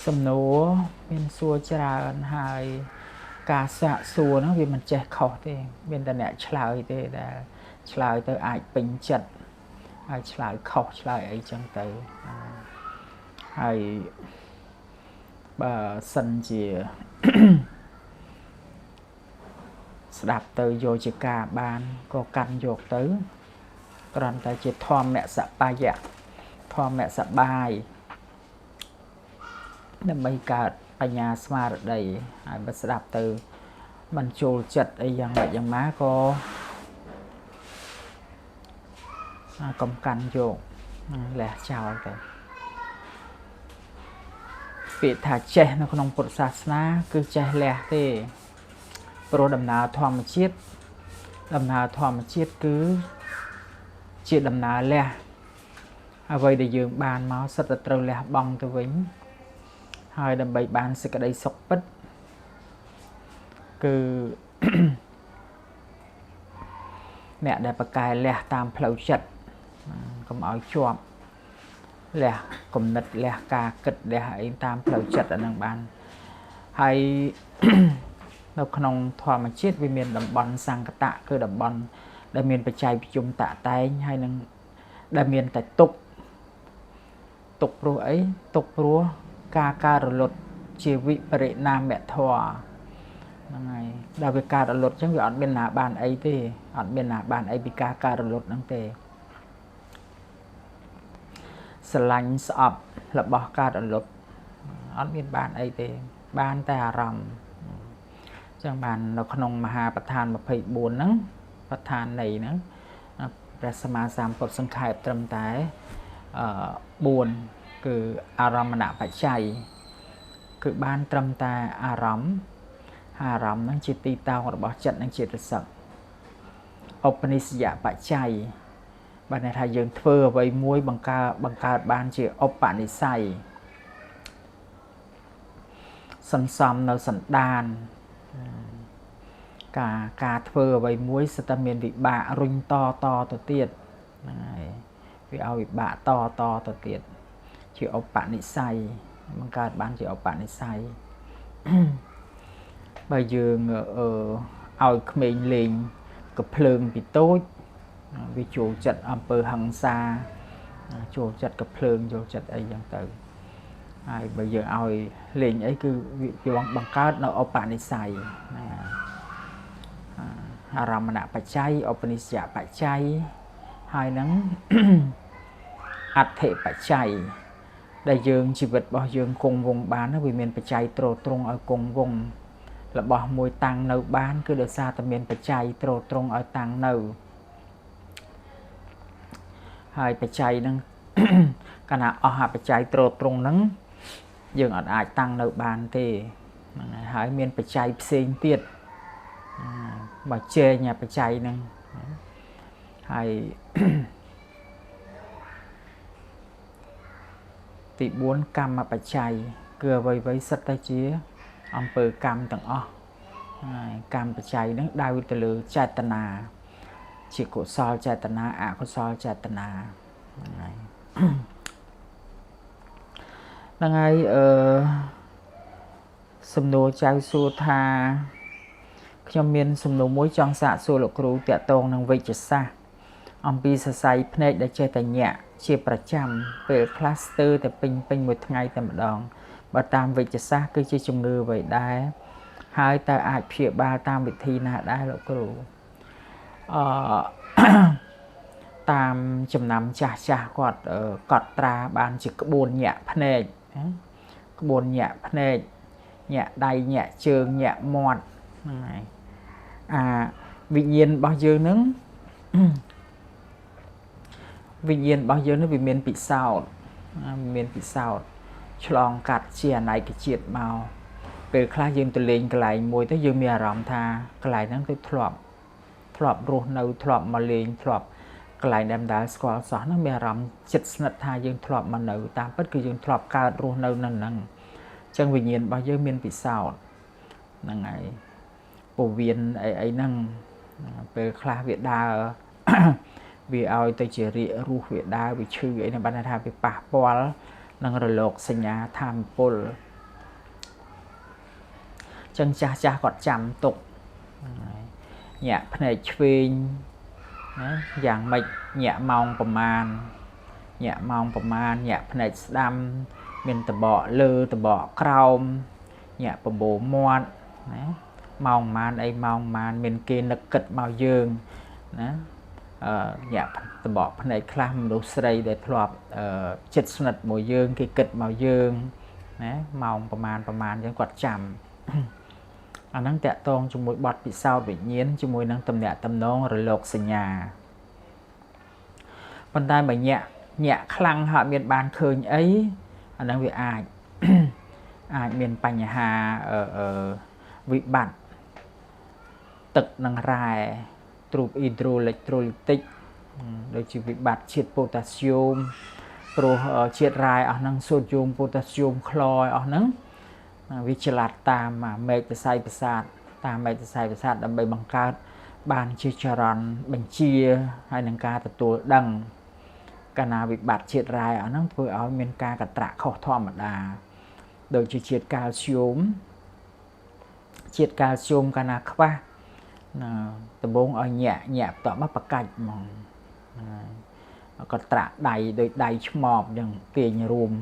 សំណួរមានសួរច្រើនហើយការសាកសួរហ្នឹងវាមិនចេះខុសទេមានតែអ្នកឆ្លើយទេដែលឆ្លើយទៅអាចពេញចិត្តហើយឆ្លើយខុសឆ្លើយអីចឹងទៅហើយបើសិនជាស្ដាប់ទៅយកជាការបានក៏កាន់យកទៅគ្រាន់តែជាធម្មសបាយៈធម្មសបាយដើម្បីកើតបញ្ញាស្មារតីហើយបើស្ដាប់ទៅមិនចូលចិត្តអីយ៉ាងម៉េចយ៉ាងម៉ាក៏កំកាន់យកលះចោលទៅពាក្យថាចេះនៅក្នុងពុទ្ធសាសនាគឺចេះលះទេព្រោះដំណើរធម្មជាតិគឺជាដំណើរលះអ្វីដែលយើងបានមកសិតតែត្រូវលះបង់ទៅវិញហើយដើម្បីបានសេចក្តីសុខពិតគឺអ្នកដែលប្រកែលះតាមផ្លូវចិត្តកុំឲ្យជាប់លះគំនិតលះការគិតលះអីតាមផ្លូវចិត្តអានឹងបានហើយនៅក្នុងធម្មជាតិវាមានតំបន់សង្កតៈគឺតំបន់ដែលមានបច្ច័យប្រជុំតាក់តែងហើយនឹងដែលមានតែទុកព្រោះអីទុកព្រោះការរលត់ជាវិបរិណាមធម៌ហ្នឹងហើយដល់វាការរលត់អញ្ចឹងវាអត់មានណាបានអីទេអត់មានណាបានអីពីការរលត់ហ្នឹងទេស្រឡាញ់ស្អប់របស់ការរលត់អត់មានបានអីទេបានតែអារម្មណ៍អញ្ចឹងបាននៅក្នុងមហាប្រធាន24ហ្នឹងប្រធាននៃហ្នឹងព្រះសម្មាសម្ពុទ្ធសង្ខេបត្រឹមតែ4គឺអារម្មណបច្ច័យគឺបានត្រឹមតែអារម្មណ៍ហ្នឹងជាទីតាំងរបស់ចិត្តនិងចេតសិកឧបនិស្សយបច្ច័យបានន័យថាយើងធ្វើអ្វីមួយបង្កើតបានជាឧបនិស្ស័យសន្សំនៅសន្តានការធ្វើអ្វីមួយសិតតែមានវិបាករុញតទៅទៀតហ្នឹងហើយវាឲ្យវិបាកតទៅទៀតជាឧបនិស្ស័យបង្កើតបានជាឧបនិស្ស័យបើយើងឲ្យក្មេងលេងកំភ្លើងពីតូចវាចូលចិត្តអំពើហិង្សាចូលចិត្តកំភ្លើងចូលចិត្តអីចឹងទៅហើយបើយើងឲ្យលេងអីគឺវាបង្កើតនៅឧបនិស្ស័យអារម្មណបច្ច័យឧបនិស្សយបច្ច័យហើយនឹងអត្ថិបច្ច័យដែលយើងជីវិតរបស់យើងគង់វង្សបានវាមានបច្ច័យទ្រទ្រង់ឲ្យគង់វង្សរបស់មួយតាំងនៅបានគឺដោយសារតែមានបច្ច័យទ្រទ្រង់ឲ្យតាំងនៅហើយបច្ច័យហ្នឹងកាលណាអស់បច្ច័យទ្រទ្រង់ហ្នឹងយើងអត់អាចតាំងនៅបានទេហ្នឹងហើយមានបច្ច័យផ្សេងទៀតមកជែងបច្ច័យហ្នឹងហើយទី4កម្មបច្ច័យគឺអ្វីសិតតែជាអំពើកម្មទាំងអស់ហើយកម្មបច្ច័យហ្នឹងដៅទៅលើចេតនាជាកុសលចេតនាអកុសលចេតនាហ្នឹងហើយសំណួរចៅសួរថាខ្ញុំមានសំណួរមួយចង់សាកសួរលោកគ្រូតាក់ទងនឹងវិជ្ជសាស្ត្រអំពីសរសៃភ្នែកដែលចេះតែញាក់ជាប្រចាំពេលខ្លះស្ទើរតែពេញមួយថ្ងៃតែម្ដងបើតាមវិជ្ជសាស្ត្រគឺជាជំងឺអ្វីដែរហើយតើអាចព្យាបាលតាមវិធីណាដែរលោកគ្រូតាមចំណាំចាស់គាត់កត់ត្រាបានជាក្បួនញាក់ភ្នែកក្បួនញាក់ភ្នែកញាក់ដៃញាក់ជើងញាក់មាត់ហ្នឹងហើយវិញ្ញាណរបស់យើងហ្នឹងវាមានពិសោធន៍ឆ្លងកាត់ជាអនេកជាតិមកពេលខ្លះយើងទៅលេងកន្លែងមួយទៅយើងមានអារម្មណ៍ថាកន្លែងហ្នឹងគឺធ្លាប់រស់នៅធ្លាប់មកលេងធ្លាប់កន្លែងដែលមិនដែលស្គាល់សោះហ្នឹងមានអារម្មណ៍ចិត្តស្និទ្ធថាយើងធ្លាប់មកនៅតាមពិតគឺយើងធ្លាប់កើតរស់នៅនៅហ្នឹងអញ្ចឹងវិញ្ញាណរបស់យើងមានពិសោធន៍ហ្នឹងហើយពោះវៀនអីហ្នឹងពេលខ្លះវាដើរវាឲ្យទៅជារាគរស់វាដើរវាឈឺអីហ្នឹងបានថាវាប៉ះពាល់នឹងរលកសញ្ញាធម្មពល ចឹងចាស់ចាស់គាត់ចាំទុកញាក់ភ្នែកឆ្វេងណាយ៉ាងម៉េចញាក់ម៉ោងប្រមាណញាក់ម៉ោងប្រមាណញាក់ភ្នែកស្ដាំមានតបកលើតបកក្រោមញាក់បបោមាត់ណាម៉ោងប៉ុន្មានអីម៉ោងប៉ុន្មានមានគេនឹកគិតមកយើងណាញាក់តបកភ្នែកខ្លះមនុស្សស្រីដែលធ្លាប់ចិត្តស្និទ្ធមួយយើងគេគិតមកយើងណាម៉ោងប្រមាណអញ្ចឹងគាត់ចាំអាហ្នឹងតាក់ទងជាមួយបទពិសោធន៍វិញ្ញាណជាមួយនឹងតំណាក់តំណងរលកសញ្ញាប៉ុន្តែបើញាក់ខ្លាំងហើយមានបានឃើញអីអាហ្នឹងវាអាចមានបញ្ហាវិបត្តិទឹកនិងរ៉ែទ្រូបអ៊ីដ្រូអេឡិចត្រូលីទិកដូចជាវិបត្តិជាតិប៉ូតាស្យូមព្រោះជាតិរ៉ែអស់ហ្នឹងសូដ្យូមប៉ូតាស្យូមក្លរអស់ហ្នឹងវាឆ្លាតតាមមេឃវិស័យប្រាសាទតាមមេឃវិស័យប្រាសាទដើម្បីបង្កើតបានជាចរន្តបញ្ជាហើយនឹងការទទួលដឹងកាលណាវិបត្តិជាតិរ៉ែអស់ហ្នឹងធ្វើឲ្យមានការកត្រាក់ខុសធម្មតាដូចជាជាតិកាល់ស្យូមកាលណាខ្វះដំបងឲ្យញាក់បន្ទាប់មកប្រកាច់ហ្មងកត្រាក់ដៃដូចដៃឆ្មបអញ្ចឹងទាញរួម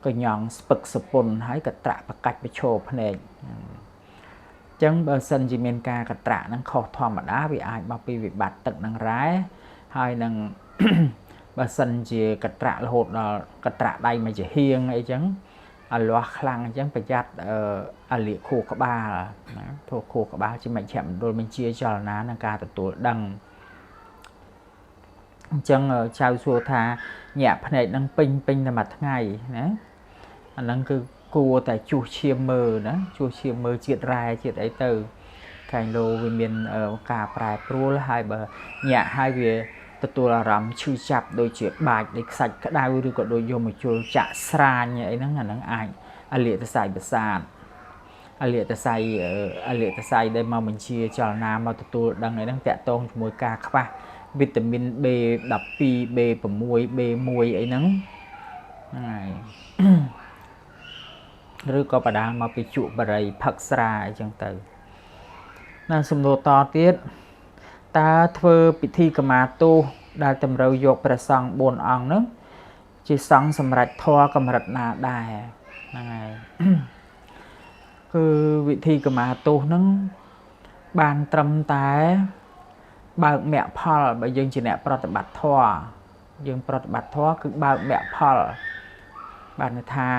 កញ្ញងស្ពឹកសពុនហើយកត្រាក់ប្រកាច់ប្រឈរភ្នែកអញ្ចឹងបើសិនជាមានការកត្រាក់ហ្នឹងខុសធម្មតាវាអាចមកពីវិបត្តិទឹកនឹងរ៉ែហើយនឹងបើសិនជាកត្រាក់រហូតដល់កត្រាក់ដៃមួយជាហៀងអីចឹងឲ្យលាស់ខ្លាំងអញ្ចឹងប្រយ័ត្នអាលៀកខួរក្បាលណាខួរក្បាលជាមជ្ឈមណ្ឌលបញ្ជាចលនានិងការទទួលដឹងអញ្ចឹងចៅសួរថាញាក់ភ្នែកនឹងពេញតែមួយថ្ងៃណាអាហ្នឹងគឺគួរតែជួសឈាមមើលណាជួសឈាមមើលជាតិរ៉ែជាតិអីទៅកាយលោវាមានការប្រែប្រួលហើយបើញាក់ហើយវាទទួលអារម្មណ៍ឈឺចាប់ដូចជាបាច់នៃខ្សាច់ក្តៅឬក៏ដូចយកមកជុលចាក់ស្រាញអីហ្នឹងអាហ្នឹងអាចអាលៀកសរសៃប្រសាទអាលៀកសរសៃដែលមកបញ្ជាចលនាមកទទួលដឹងអីហ្នឹងតាក់ទងជាមួយការខ្វះវីតាមីន B12 B6 B1 អីហ្នឹងហើយឬក៏បដាលមកពីជក់បរិយផឹកស្រាអីចឹងទៅណាសំណួរតទៀតតើធ្វើពិធីកម្មាទោសដែលតម្រូវយកព្រះសង្ឃ4អង្គនោះជាសង្ឃសម្រាប់ធម៌កម្រិតណាដែរហ្នឹងហើយគឺវិធីកម្មាទោសហ្នឹងបានត្រឹមតែបើកមគ្គផលបើយើងជាអ្នកប្រតិបត្តិធម៌យើងប្រតិបត្តិធម៌គឺបើកមគ្គផលបានថា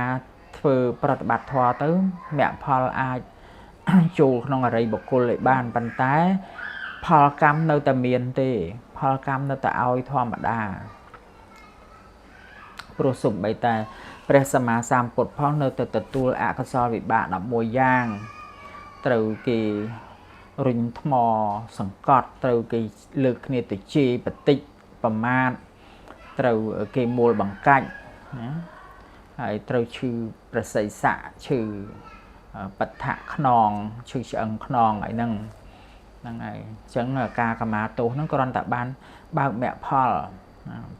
ធ្វើប្រតិបត្តិធម៌ទៅមគ្គផលអាចចូលក្នុងអរិយបុគ្គលឲ្យបានប៉ុន្តែផលកម្មនៅតែមានទេផលកម្មនៅតែឲ្យធម្មតាព្រោះសូម្បីតែព្រះសម្មាសម្ពុទ្ធផងនៅតែទទួលអកុសលវិបាក11យ៉ាងត្រូវគេរុញថ្មសង្កត់ត្រូវគេលើកគ្នាទៅជេរបតិចប្រមាថត្រូវគេមូលបង្កាច់ណាហើយត្រូវឈឺប្រស័យស័កឈឺបដ្ឋៈខ្នងឈឺឆ្អឹងខ្នងអីហ្នឹងហើយអញ្ចឹងការកម្មាទោសហ្នឹងគ្រាន់តែបានបើកមគ្គផល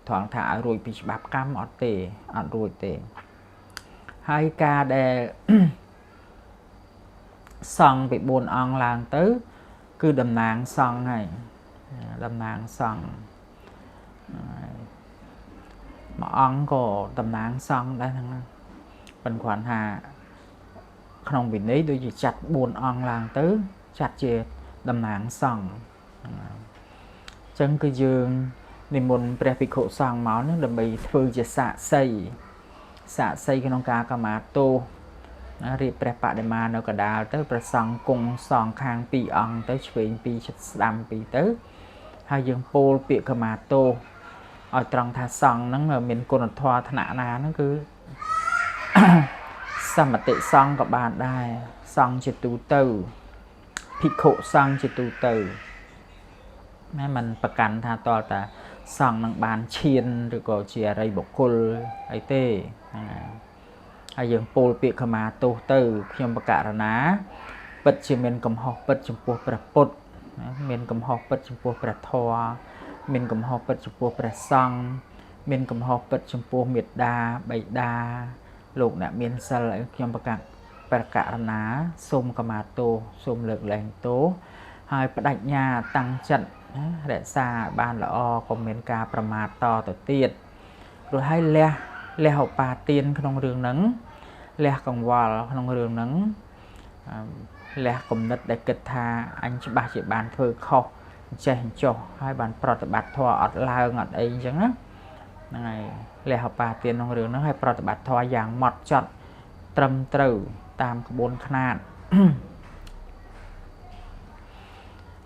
ត្រង់ថាឲ្យរួចពីច្បាប់កម្មអត់ទេអត់រួចទេហើយការដែលសង្ឃពី4អង្គឡើងទៅគឺតំណាងសង្ឃហើយតំណាងសង្ឃមួយអង្គក៏តំណាងសង្ឃដែរហ្នឹងប៉ុន្តែគ្រាន់ថាក្នុងវិន័យដូចជាចាត់4អង្គឡើងទៅចាត់ជាតំណាងសង្ឃអញ្ចឹងគឺយើងនិមន្តព្រះភិក្ខុសង្ឃមកនឹងដើម្បីធ្វើជាសាក្សីក្នុងការកម្មាទោសរៀបព្រះបដិមានៅកណ្ដាលទៅព្រះសង្ឃគង់សងខាង2អង្គទៅឆ្វេង2ជិតស្ដាំ2ទៅហើយយើងពោលពាក្យកម្មាទោសឲ្យត្រង់ថាសង្ឃហ្នឹងមានគុណធម៌ឋានៈណាហ្នឹងគឺសមតិសង្ឃក៏បានដែរសង្ឃជាទូទៅភិក្ខុសង្ឃជាទូទៅណាมันប្រកាន់ថាតើតាសង្ឃនឹងបានឈានឬក៏ជាអរិយបុគ្គលអីទេហើយយើងពោលពាក្យកម្មាទោសទៅខ្ញុំបករណាពិតជាមានកំហុសពិតចំពោះព្រះពុទ្ធមានកំហុសពិតចំពោះព្រះធម៌មានកំហុសពិតចំពោះព្រះសង្ឃមានកំហុសពិតចំពោះមេត្តាបិតាលោកអ្នកមានសិលខ្ញុំប្រកាស ប្រករណាសូមកមាទោសូមលើកលែងទោសហើយបដិញ្ញាតាំងចិត្តរក្សាបានល្អកុំមានការប្រមាថតទៅទៀតព្រោះឲ្យលះឧបាទានក្នុងរឿងហ្នឹងលះកង្វល់ក្នុងរឿងហ្នឹងលះគំនិតដែលគិតថាអញច្បាស់ជាបានធ្វើខុសចេះចុះហើយបានប្រតិបត្តិធម៌អត់ឡើងអត់អីអញ្ចឹងណាហ្នឹងហើយលះឧបាទានក្នុងរឿងហ្នឹងហើយប្រតិបត្តិធម៌យ៉ាងម៉ត់ចត់ត្រឹមត្រូវតាមក្បួនខ្នាត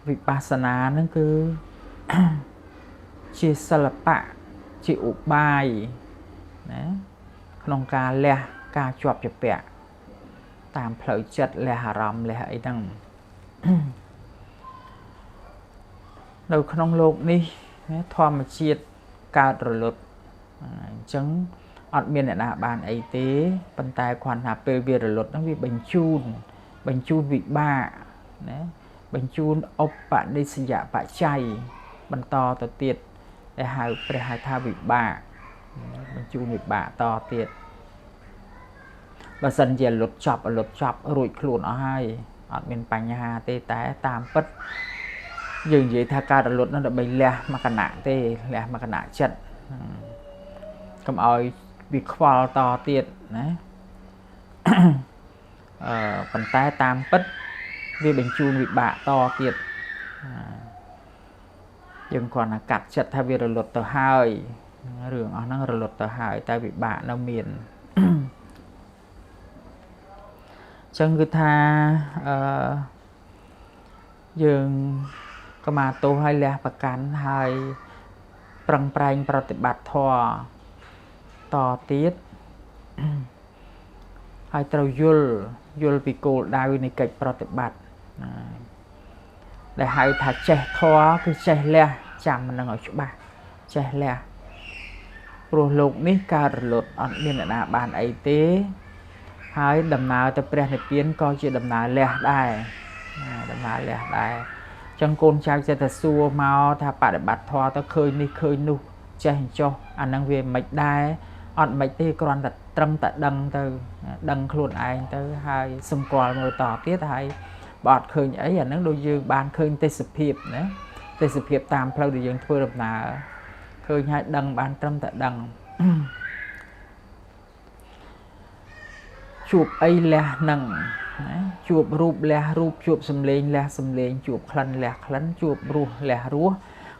វិបស្សនាហ្នឹងគឺជាសិល្បៈជាឧបាយណាក្នុងការលះការជាប់ជាពាក់តាមផ្លូវចិត្តលះអារម្មណ៍លះអីហ្នឹងនៅក្នុងโลกនេះធម្មជាតិកើតរលត់អញ្ចឹងអត់មានអ្នកណាបានអីទេប៉ុន្តែគ្រាន់ថាពេលវារលត់ហ្នឹងវាបញ្ជូនវិបាកណាបញ្ជូនឧបនិស្សយបច្ច័យបន្តទៅទៀតដែលហៅព្រះហៅថាវិបាកបញ្ជូនវិបាកតទៀតបើសិនជាលុតចប់រួចខ្លួនអស់ហើយអត់មានបញ្ហាទេតែតាមពិតយើងនិយាយថាការរលត់នោះដើម្បីលះមកគណៈទេលះមកគណៈចិត្តកុំឲ្យវាខ្វល់តទៀតណាប៉ុន្តែតាមពិតវាបញ្ជូនវិបាកតទៀតយើងគ្រាន់តែកាត់ចិត្តថាវារលត់ទៅហើយរឿងអស់ហ្នឹងរលត់ទៅហើយតែវិបាកនៅមានចឹងគឺថាយើងកមាទោសឲ្យលះប្រកាន់ហើយប្រឹងប្រែងប្រតិបត្តិធម៌តទៀតហើយត្រូវយល់ពីគោលដៅនៃកិច្ចប្រតិបត្តិដែលហៅថាចេះធម៌គឺចេះលះចាំនឹងឲ្យច្បាស់ចេះលះព្រោះលោកនេះកើតរលត់អត់មានអ្នកណាបានអីទេហើយដំណើរទៅព្រះនិព្វានក៏ជាដំណើរលះដែរដំណើរលះដែរចឹងកូនចៅចេះតែសួរមកថាបដិបត្តិធម៌ទៅឃើញនេះឃើញនោះចេះចុះអាហ្នឹងវាមិនដែរអត់មិនទេគ្រាន់តែត្រឹមតែដឹងទៅដឹងខ្លួនឯងទៅហើយសម្គាល់មើលតទៀតហើយបើអត់ឃើញអីអាហ្នឹងដូចយើងបានឃើញទេសភាពណាទេសភាពតាមផ្លូវដែលយើងធ្វើដំណើរឃើញហើយដឹងបានត្រឹមតែដឹងជួបអីលះនឹងណាជួបរូបលះរូបជួបសំឡេងលះសំឡេងជួបក្លិនលះក្លិនជួបរសលះរស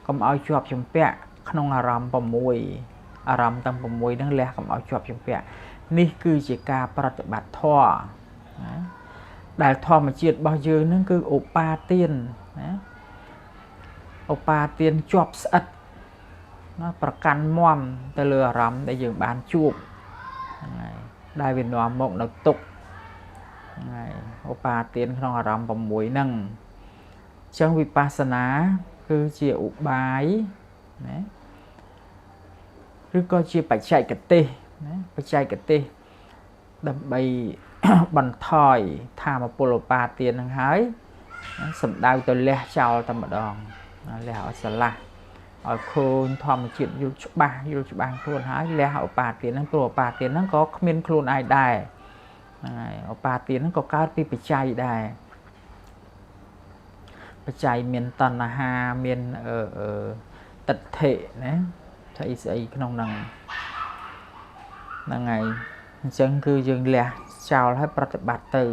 កុំឲ្យជាប់ជំពាក់ក្នុងអារម្មណ៍6អារម្មណ៍ទាំង6ហ្នឹងលះកុំឲ្យជាប់ជំពាក់នេះគឺជាការប្រតិបត្តិធម៌ណាដែលធម្មជាតិរបស់យើងហ្នឹងគឺឧបាទានណាឧបាទានជាប់ស្អិតណាប្រកាន់មមទៅលើអារម្មណ៍ដែលយើងបានជួបហ្នឹងហើយដែលវានាំមកនៅទុក្ខហើយឧបាទានក្នុងអារម្មណ៍6ហ្នឹងអញ្ចឹងវិបស្សនាគឺជាឧបាយណាឬក៏ជាបច្ចេកទេសណាបច្ចេកទេសដើម្បីបន្ថយធម៌ពលឧបាទានហ្នឹងហើយសំដៅទៅលះចោលតែម្ដងលះឲ្យស្រឡះឲ្យឃើញធម្មជាតិយល់ច្បាស់ខ្លួនហើយលះឧបាទានហ្នឹងព្រោះឧបាទានហ្នឹងក៏គ្មានខ្លួនឯងដែរហ្នឹងហើយឧបាទានហ្នឹងក៏កើតពីបច្ច័យដែរបច្ច័យមានតណ្ហាមានទិដ្ឋិណាស្អីក្នុងហ្នឹងហើយអញ្ចឹងគឺយើងលះចោលហើយប្រតិបត្តិទៅ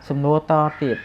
សំណួរតទៀត